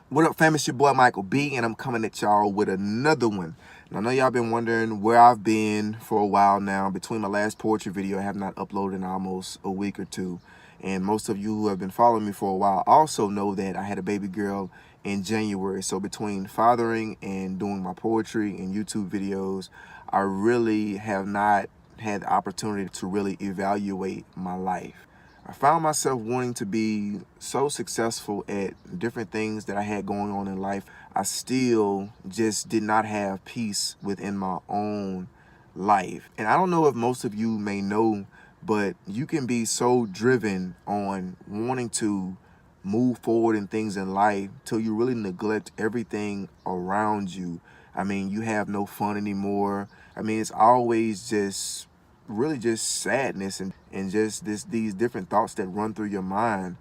What up, fam? It's your boy Michael B, and I'm coming at y'all with another one. And I know y'all been wondering where I've been for a while now. Between my last poetry video, I have not uploaded in almost a week or two. And most of you who have been following me for a while also know that I had a baby girl in January. So between fathering and doing my poetry and YouTube videos, I really have not had the opportunity to really evaluate my life. I found myself wanting to be so successful at different things that I had going on in life. I still just did not have peace within my own life. And I don't know if most of you may know, but you can be so driven on wanting to move forward in things in life till you really neglect everything around you. I mean, you have no fun anymore. I mean, it's always just really just sadness and just these different thoughts that run through your mind.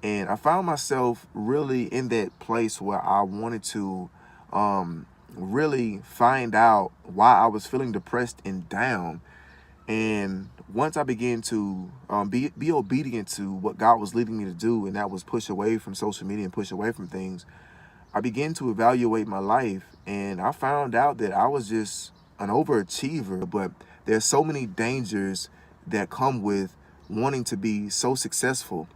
And I found myself really in that place where I wanted to really find out why I was feeling depressed and down. And once I began to be obedient to what God was leading me to do, and that was push away from social media and push away from things, I began to evaluate my life, and I found out that I was just an overachiever. But there's so many dangers that come with wanting to be so successful.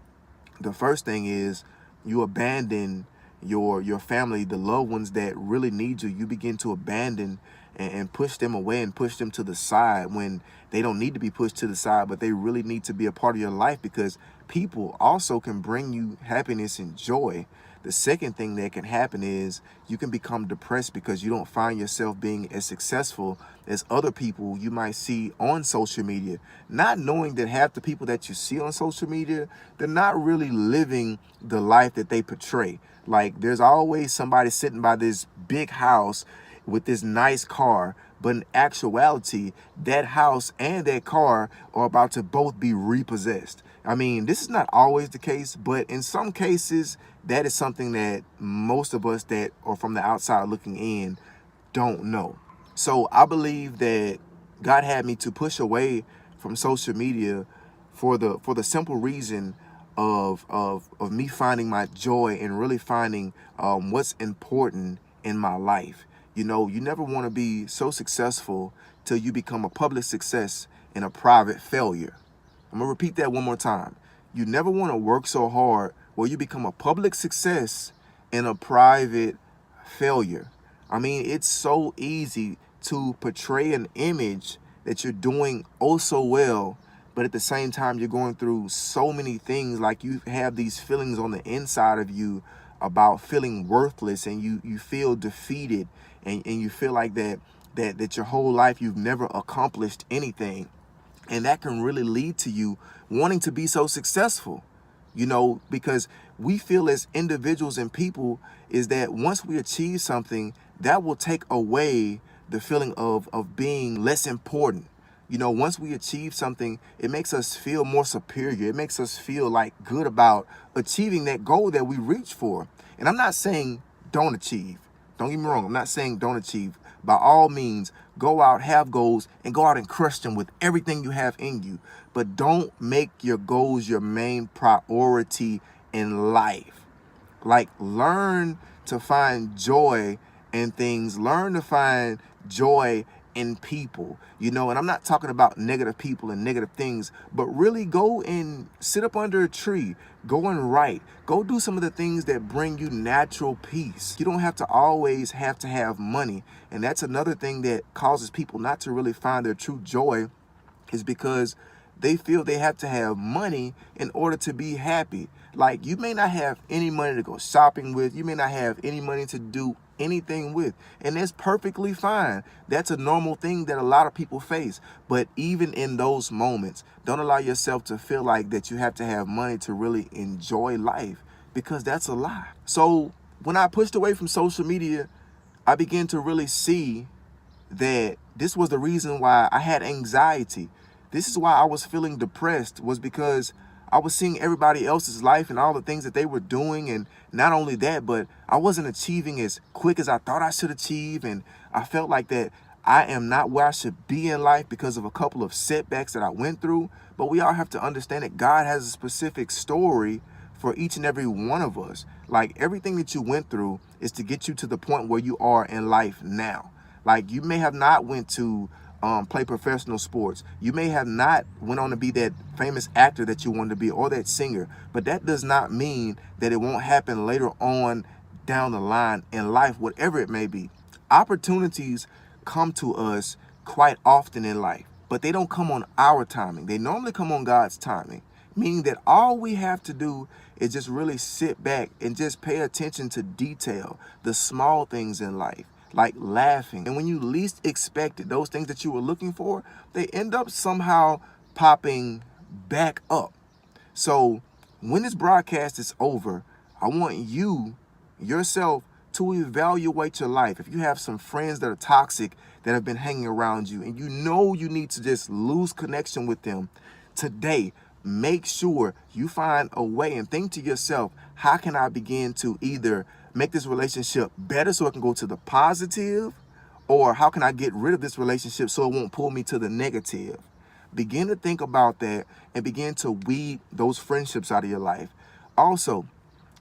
The first thing is you abandon your family, the loved ones that really need you. You begin to abandon and push them away and push them to the side when they don't need to be pushed to the side, but they really need to be a part of your life, because people also can bring you happiness and joy. The second thing that can happen is you can become depressed because you don't find yourself being as successful as other people you might see on social media, not knowing that half the people that you see on social media, they're not really living the life that they portray. Like, there's always somebody sitting by this big house with this nice car, but in actuality, that house and that car are about to both be repossessed. I mean, this is not always the case, but in some cases, that is something that most of us that are from the outside looking in don't know. So I believe that God had me to push away from social media for the simple reason of me finding my joy and really finding what's important in my life. You know, you never want to be so successful till you become a public success and a private failure. I'm going to repeat that one more time. You never want to work so hard where you become a public success and a private failure. I mean, it's so easy to portray an image that you're doing oh so well, but at the same time, you're going through so many things. Like, you have these feelings on the inside of you about feeling worthless, and you feel defeated, and you feel like that your whole life you've never accomplished anything. And that can really lead to you wanting to be so successful, you know, because we feel as individuals and people is that once we achieve something, that will take away the feeling of being less important. You know, once we achieve something, it makes us feel more superior. It makes us feel like good about achieving that goal that we reach for. And I'm not saying don't achieve. Don't get me wrong. I'm not saying don't achieve. By all means, go out, have goals, and go out and crush them with everything you have in you. But don't make your goals your main priority in life. Like, learn to find joy in things. Learn to find joy in people, you know. And I'm not talking about negative people and negative things, but really go and sit up under a tree, go and write, go do some of the things that bring you natural peace. You don't have to always have to have money. And that's another thing that causes people not to really find their true joy, is because they feel they have to have money in order to be happy. Like, you may not have any money to go shopping with. You may not have any money to do anything with. And that's perfectly fine. That's a normal thing that a lot of people face. But even in those moments, don't allow yourself to feel like that you have to have money to really enjoy life, because that's a lie. So when I pushed away from social media, I began to really see that this was the reason why I had anxiety. This is why I was feeling depressed, was because I was seeing everybody else's life and all the things that they were doing. And not only that, but I wasn't achieving as quick as I thought I should achieve. And I felt like that I am not where I should be in life because of a couple of setbacks that I went through. But we all have to understand that God has a specific story for each and every one of us. Like, everything that you went through is to get you to the point where you are in life now. Like, you may have not went to play professional sports. You may have not went on to be that famous actor that you wanted to be, or that singer, but that does not mean that it won't happen later on down the line in life, whatever it may be. Opportunities come to us quite often in life, but they don't come on our timing. They normally come on God's timing, meaning that all we have to do is just really sit back and just pay attention to detail, the small things in life, like laughing. And when you least expect it, those things that you were looking for, they end up somehow popping back up. So when this broadcast is over, I want you, yourself, to evaluate your life. If you have some friends that are toxic that have been hanging around you, and you know you need to just lose connection with them today, make sure you find a way and think to yourself, how can I begin to either make this relationship better so it can go to the positive, or how can I get rid of this relationship so it won't pull me to the negative? Begin to think about that and begin to weed those friendships out of your life. Also,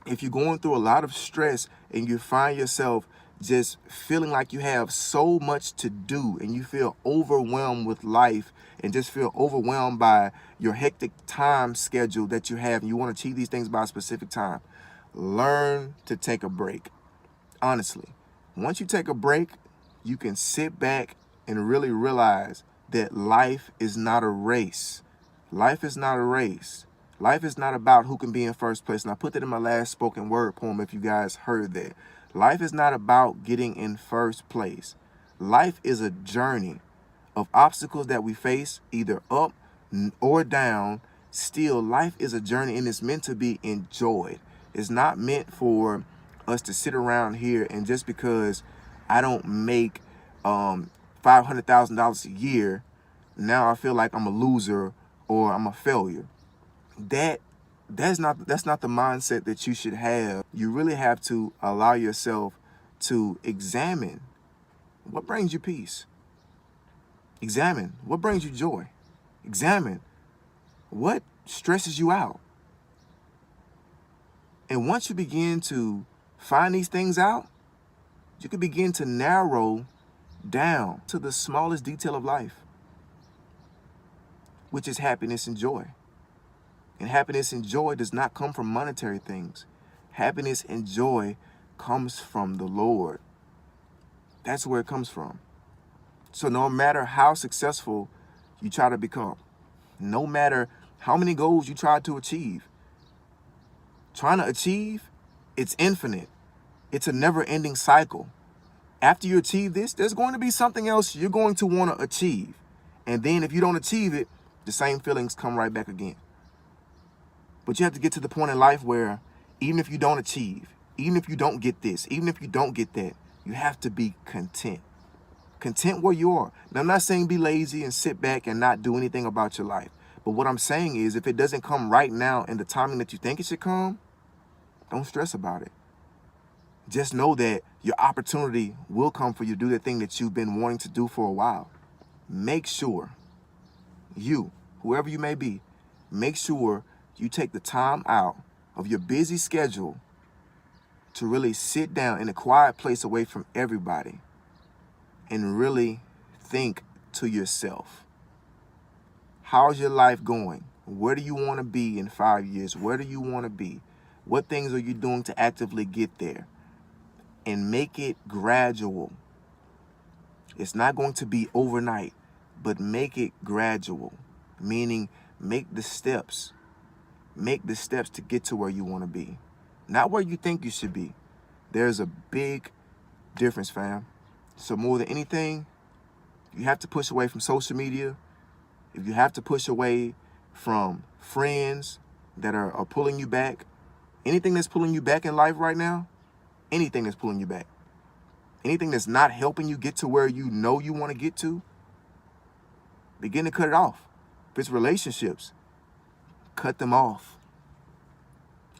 if you're going through a lot of stress and you find yourself just feeling like you have so much to do and you feel overwhelmed with life and just feel overwhelmed by your hectic time schedule that you have, and you want to achieve these things by a specific time, learn to take a break. Honestly, once you take a break, you can sit back and really realize that life is not a race. Life is not a race. Life is not about who can be in first place. And I put that in my last spoken word poem, if you guys heard that. Life is not about getting in first place. Life is a journey of obstacles that we face, either up or down. Still, life is a journey, and it's meant to be enjoyed. It's not meant for us to sit around here and just because I don't make $500,000 a year, now I feel like I'm a loser or I'm a failure. That's not the mindset that you should have. You really have to allow yourself to examine what brings you peace. Examine what brings you joy. Examine what stresses you out. And once you begin to find these things out, you can begin to narrow down to the smallest detail of life, which is happiness and joy. And happiness and joy does not come from monetary things. Happiness and joy comes from the Lord. That's where it comes from. So no matter how successful you try to become, no matter how many goals you try to achieve, trying to achieve, it's infinite. It's a never-ending cycle. After you achieve this, there's going to be something else you're going to want to achieve. And then if you don't achieve it, the same feelings come right back again. But you have to get to the point in life where even if you don't achieve, even if you don't get this, even if you don't get that, you have to be content. Content where you are. Now, I'm not saying be lazy and sit back and not do anything about your life. But what I'm saying is, if it doesn't come right now in the timing that you think it should come, don't stress about it. Just know that your opportunity will come for you to do the thing that you've been wanting to do for a while. Make sure you, whoever you may be, make sure you take the time out of your busy schedule to really sit down in a quiet place away from everybody and really think to yourself. How's your life going? Where do you want to be in 5 years? Where do you want to be? What things are you doing to actively get there? And make it gradual. It's not going to be overnight, but make it gradual, meaning make the steps. Make the steps to get to where you want to be, not where you think you should be. There's a big difference, fam. So more than anything, you have to push away from social media. If you have to push away from friends that are pulling you back, anything that's pulling you back in life right now, anything that's pulling you back, anything that's not helping you get to where you know you want to get to, begin to cut it off. If it's relationships, cut them off.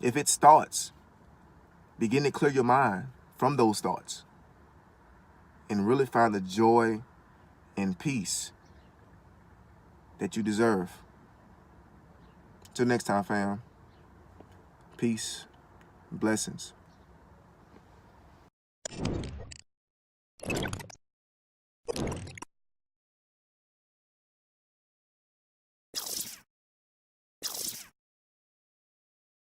If it's thoughts, begin to clear your mind from those thoughts and really find the joy and peace that you deserve. Till next time, fam. Peace. Blessings.